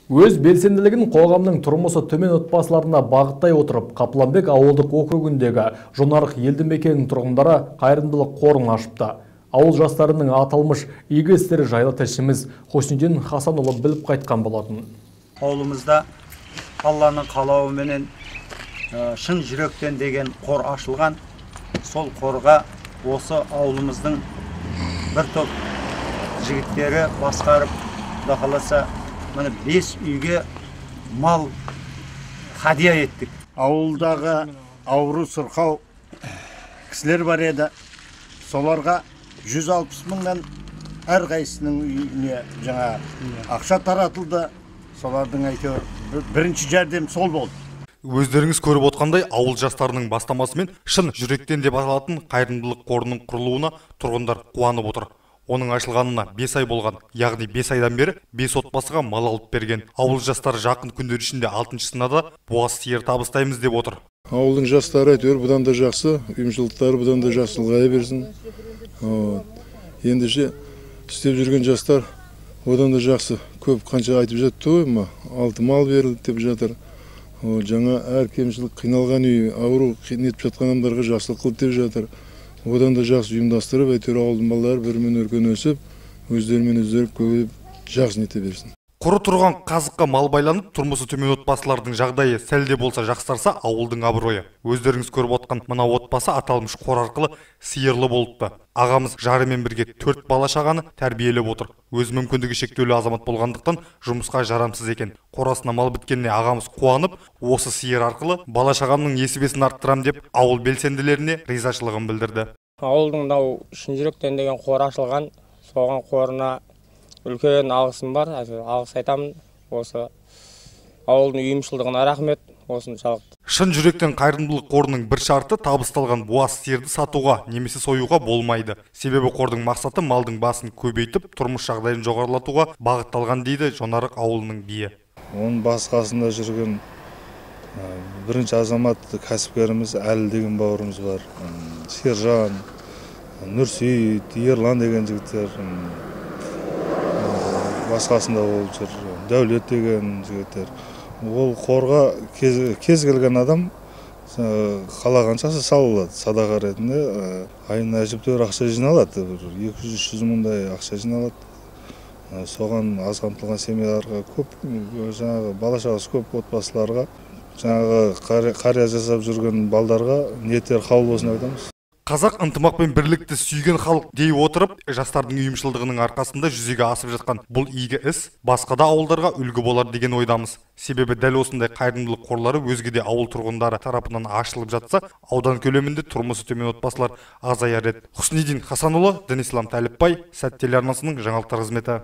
Өз белсенділігін қоғамның тұрмысы төмен отбасыларына бағыттай отырып, Қапланбек ауылдық округіндегі Жонарық елді мекенінің тұрғындары қайырымдылық қорын ашыпты. Ауыл жастарының аталмыш игі істері жайлы тілшіміз Хоснидин Хасанұлы біліп қайтқан болатын. Ауылымызда Алланың қалауыменен шын жүректен деген қор ашылған. Сол қорға осы ауылымыздың бір топ жігіттері басқарып, Құда қаласа, 5 үйге мал хадия еттік. Ауылдағы ауру сырқау кісілер бар еді. Соларға 160 мыңнан әр қайсының үйіне жаңа ақша таратылды. Солардың әйтеуір бірінші жәрдем сол болды. Өздеріңіз көріп отқандай, ауыл жастарының бастамасымен шын жүректен деп аталатын қайырымдылық қорының құрылуына тұрғындар қуанып отыр. Оның ашылғанына 5 ай болған, яғни 5 айдан бері 5 отбасыға мал алып берген. Ауыл жастары жақын күндер ішінде 6-шысына да буаз сиыр табыстаймыз деп отыр. Ауылдың жастары әйтеуір бұдан да жақсы, ұйымшылдықтары бұдан да жақсы ұлғая берсін. Ендеше істеп жүрген жастар одан да жақсы. Көп қанша айтып жатты ғой ма, 6 мал берілді деп жатыр. Жаңа әр кемшілік қиналған үй, ауру нетіп жатқан адамдарға жақсылық қылды деп жатыр. Одан да жақсы ұйымдастырып, әйтеуір ауылдың балалары бірімен өркен өсіп, өздерімен өздері көбейіп, жақсы нете берсін. Құры тұрған қазыққа мал байланып, тұрмысы төмен отбасылардың жағдайы сәл де болса жақсарса, ауылдың абыройы. Өздеріңіз көріп отқан мына отбасы аталмыш қор арқылы сиырлы болыпты. Ағамыз жарымен бірге 4 бала шағаны тәрбиелеп отыр. Өз мүмкіндігі шектеулі азамат болғандықтан жұмысқа жарамсыз екен. Қорасына мал біткеніне ағамыз қуанып, осы сиыр арқылы бала шағамның несібесін арттырам деп ауыл белсенділеріне ризашылығын білдірді. Ауылдың шын жүректен деген қор ашылған, соған қорына үлкен алғысым бар, алғыс айтамын. Осы ауылдың ұйымшылдығына рахмет. Шын жүректен қайырымдылық қорының бір шарты табысталған буаз сиырды сатуға немесе союға болмайды. Себебі қордың мақсаты малдың басын көбейтіп, тұрмыс жағдайын жоғарылатуға бағытталған дейді Жонарық ауылының биі. Оның басқасында жүрген бірінші азамат кәсіпкеріміз Әлі деген бауырымыз бар. Сержан, Нұрсейіт, Ерлан деген жігіттер, басқасында ол жүр, Дәулет деген жігіттер. Ол қорға кез келген адам қалағаншасы салылады. Садаға ретінде айына әжептәуір ақша жиналады. 200-300 мыңдай ақша жиналады. Соған аз қамтылған семьяларға көп, жаңағы бала шағасы көп отбасыларға, жаңағы қария жасап жүрген балдарға ниеттері қабыл болсын деп айтамыз. Қазақ ынтымақ пен бірлікті сүйген халық дей отырып, жастардың ұйымшылдығының арқасында жүзеге асып жатқан бұл игі іс басқа да ауылдарға үлгі болар деген ойдамыз. Себебі дәл осындай қайырымдылық қорлары өзге де ауыл тұрғындары тарапынан ашылып жатса, аудан көлемінде тұрмысы төмен отбасылар азаяр еді. Хоснидин Хасанұлы, Денислам Тәліпбай, Сәт телеарнасының жаңалықтар қызметі.